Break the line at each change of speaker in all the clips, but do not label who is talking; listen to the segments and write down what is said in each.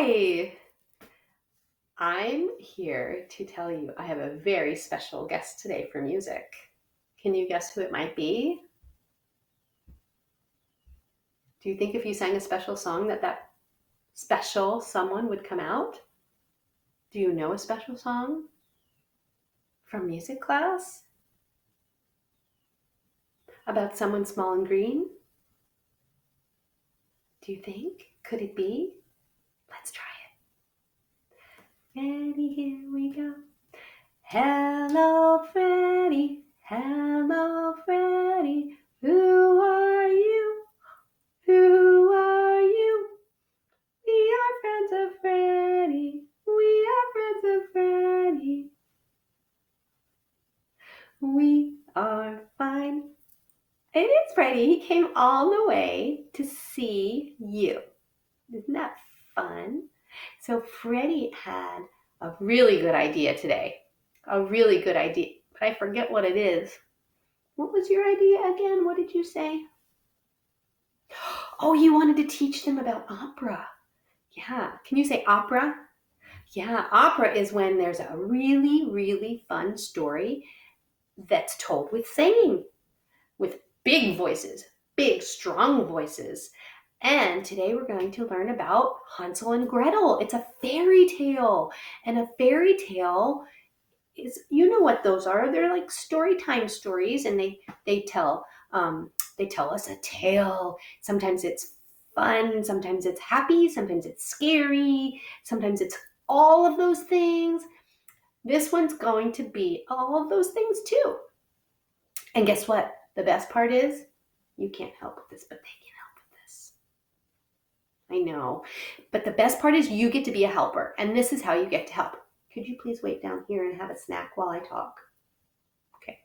Hi! I'm here to tell you I have a very special guest today for music. Can you guess who it might be? Do you think if you sang a special song that special someone would come out? Do you know a special song from music class? About someone small and green? Do you think? Could it be? Let's try it. Ready, here we go. Hello, Freddie. Hello, Freddie. Who are you? Who are you? We are friends of Freddie. We are friends of Freddie. We are fine. It is Freddie. He came all the way to see you. Isn't that fun? So Freddie had a really good idea today. A really good idea. But I forget what it is. What was your idea again? What did you say? Oh, you wanted to teach them about opera. Yeah. Can you say opera? Yeah, opera is when there's a really, really fun story that's told with singing, with big voices, big, strong voices. And today we're going to learn about Hansel and Gretel. It's a fairy tale. And a fairy tale is, you know what those are. They're like story time stories, and they tell us a tale. Sometimes it's fun, sometimes it's happy, sometimes it's scary, sometimes it's all of those things. This one's going to be all of those things too. And guess what? The best part is you can't help with this, but they can help with this. I know. But the best part is you get to be a helper, and this is how you get to help. Could you please wait down here and have a snack while I talk? Okay.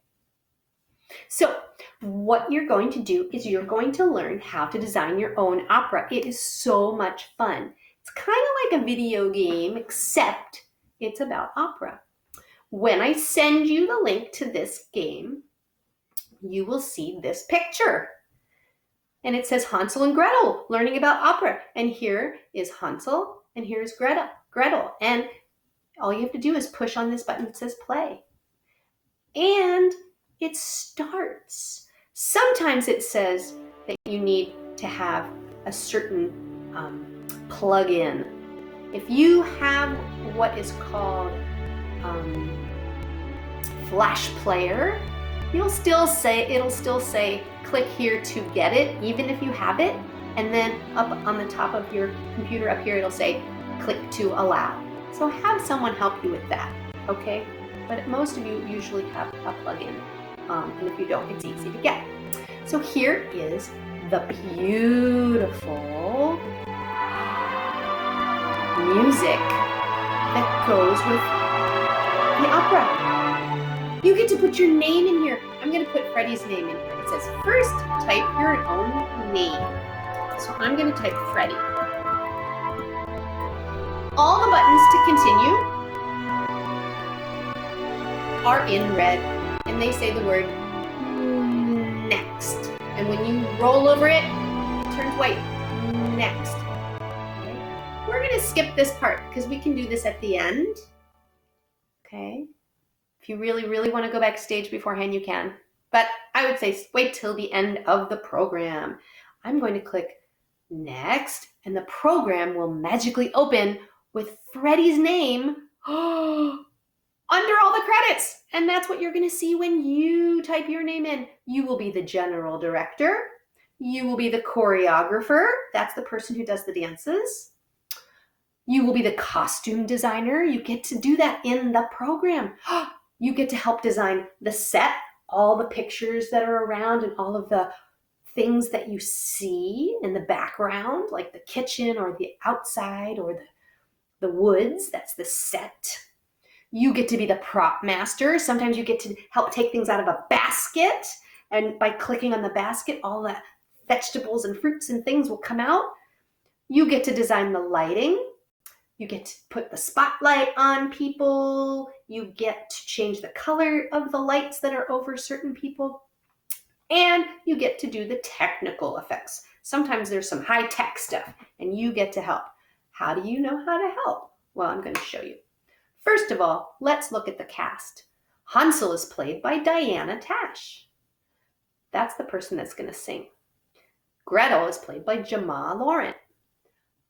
So what you're going to do is you're going to learn how to design your own opera. It is so much fun. It's kind of like a video game, except it's about opera. When I send you the link to this game, you will see this picture. And it says Hansel and Gretel, learning about opera. And here is Hansel, and here's Gretel. And all you have to do is push on this button that says play. And it starts. Sometimes it says that you need to have a certain plug-in. If you have what is called Flash Player, it'll still say click here to get it, even if you have it. And then up on the top of your computer up here, it'll say click to allow. So have someone help you with that, okay? But most of you usually have a plug-in, and if you don't, it's easy to get. So here is the beautiful music that goes with the opera. You get to put your name in here. I'm going to put Freddie's name in here. It says, first, type your own name. So I'm going to type Freddie. All the buttons to continue are in red, and they say the word next. And when you roll over it, it turns white. Next. Okay. We're going to skip this part because we can do this at the end. Okay. If you really, really want to go backstage beforehand, you can. But I would say wait till the end of the program. I'm going to click next, and the program will magically open with Freddie's name under all the credits. And that's what you're going to see when you type your name in. You will be the general director. You will be the choreographer. That's the person who does the dances. You will be the costume designer. You get to do that in the program. You get to help design the set, all the pictures that are around and all of the things that you see in the background, like the kitchen or the outside or the woods. That's the set. You get to be the prop master. Sometimes you get to help take things out of a basket, and by clicking on the basket, all the vegetables and fruits and things will come out. You get to design the lighting. You get to put the spotlight on people. You get to change the color of the lights that are over certain people. And you get to do the technical effects. Sometimes there's some high-tech stuff, and you get to help. How do you know how to help? Well, I'm going to show you. First of all, let's look at the cast. Hansel is played by Diana Tash. That's the person that's going to sing. Gretel is played by Jamal Laurent.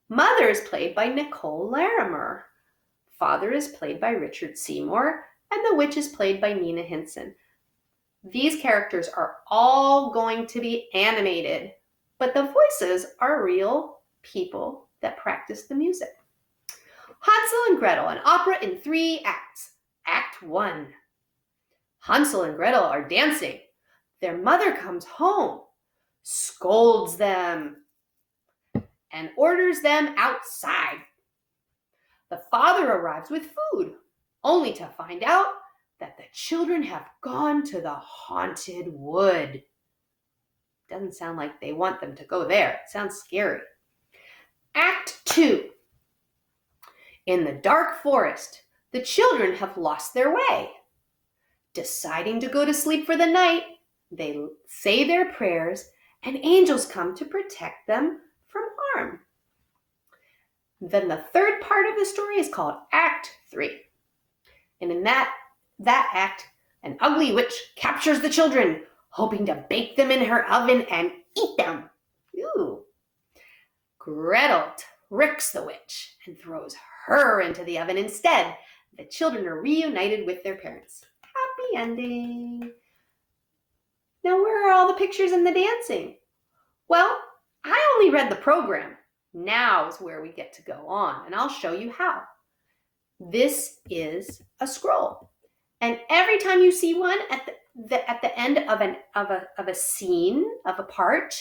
Mother is played by Nicole Larimer. Father is played by Richard Seymour, and the witch is played by Nina Hinson. These characters are all going to be animated, but the voices are real people that practice the music. Hansel and Gretel, an opera in 3 acts. Act 1. Hansel and Gretel are dancing. Their mother comes home, scolds them, and orders them outside. The father arrives with food, only to find out that the children have gone to the haunted wood. Doesn't sound like they want them to go there. It sounds scary. Act 2. In the dark forest, the children have lost their way. Deciding to go to sleep for the night, they say their prayers, and angels come to protect them from harm. Then the third part of the story is called Act 3. And in that act, an ugly witch captures the children, hoping to bake them in her oven and eat them. Ooh. Gretel tricks the witch and throws her into the oven instead. The children are reunited with their parents. Happy ending. Now, where are all the pictures and the dancing? Well, I only read the program. Now is where we get to go on, and I'll show you how. This is a scroll, and every time you see one at the end of a scene, of a part,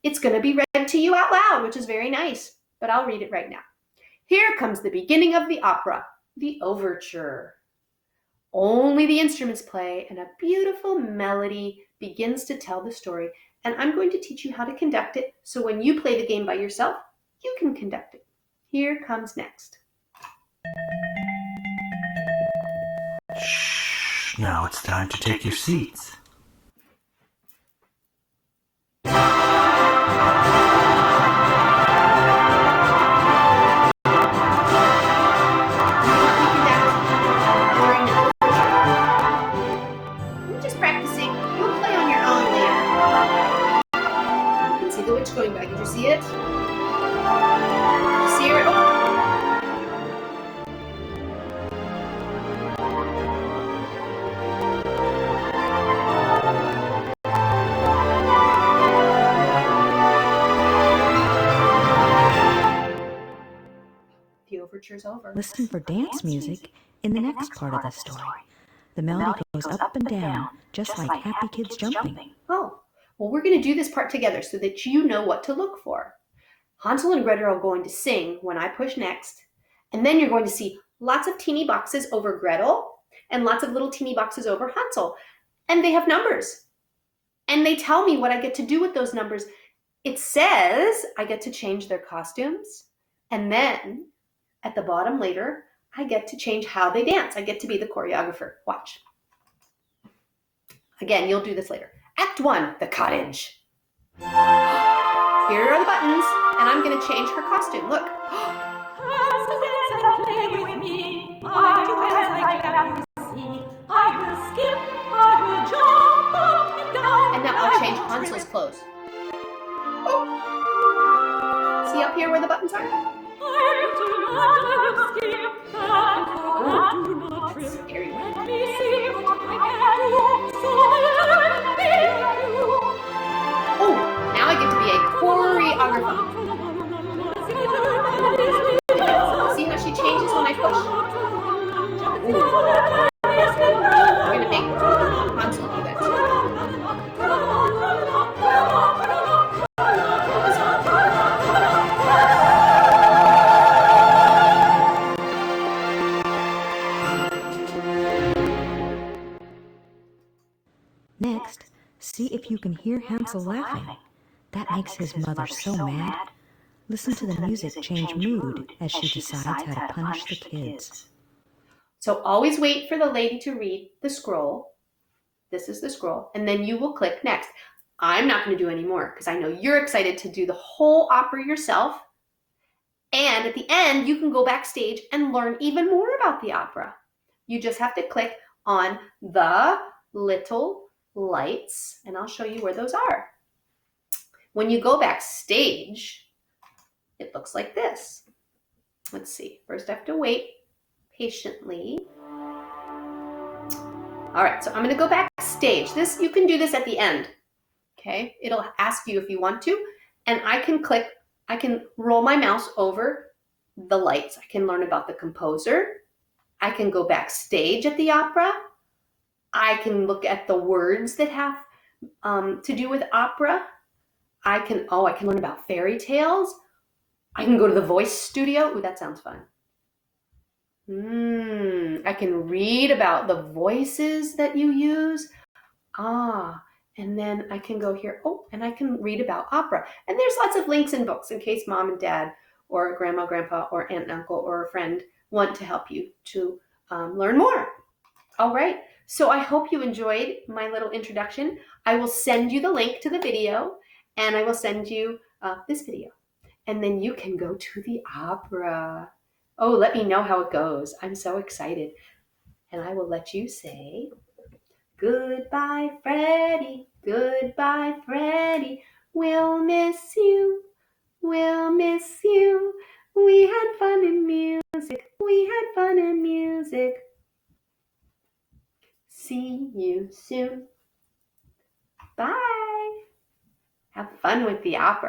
it's going to be read to you out loud, which is very nice. But I'll read it right now. Here comes the beginning of the opera, the overture. Only the instruments play, and a beautiful melody begins to tell the story. And I'm going to teach you how to conduct it, so when you play the game by yourself, you can conduct it. Here comes next.
Shh, now it's time to take your seats.
Going by. Did you see it? Did you see her? Oh. The overture's over.
Listen for dance music in the next part of the story. The melody goes up and down, just like happy kids jumping.
Oh. Well, we're going to do this part together so that you know what to look for. Hansel and Gretel are going to sing when I push next, and then you're going to see lots of teeny boxes over Gretel and lots of little teeny boxes over Hansel. And they have numbers. And they tell me what I get to do with those numbers. It says I get to change their costumes, and then at the bottom later, I get to change how they dance. I get to be the choreographer. Watch. Again, you'll do this later. Act 1, the cottage. Here are the buttons, and I'm going to change her costume. Look. And now I'll change Hansel's clothes. Oh. See up here where the buttons are? Oh, that's scary. Oh, now I get to be a choreographer. See how she changes when I push? Ooh. We're going to make Hansel do that too.
Next, see if you can hear Hansel laughing. That makes his mother so mad. Listen to the music change mood as she decides how to punish the kids.
So always wait for the lady to read the scroll. This is the scroll. And then you will click next. I'm not going to do any more because I know you're excited to do the whole opera yourself. And And at the end, you can go backstage and learn even more about the opera. You just have to click on the little lights, and I'll show you where those are. When you go backstage, it looks like this. Let's see. First, I have to wait patiently. All right, so I'm going to go backstage. You can do this at the end. Okay, it'll ask you if you want to, and I can roll my mouse over the lights. I can learn about the composer. I can go backstage at the opera. I can look at the words that have to do with opera. I can learn about fairy tales. I can go to the voice studio. Ooh, that sounds fun. I can read about the voices that you use. And then I can go here. And I can read about opera. And there's lots of links and books in case mom and dad or grandma, grandpa, or aunt and uncle or a friend want to help you to learn more. All right. So I hope you enjoyed my little introduction. I will send you the link to the video, and I will send you this video. And then you can go to the opera. Oh, let me know how it goes. I'm so excited. And I will let you say, goodbye, Freddie. Goodbye, Freddie. We'll miss you. We'll miss you. We had fun in music. We had fun in music. See you soon. Bye. Have fun with the opera.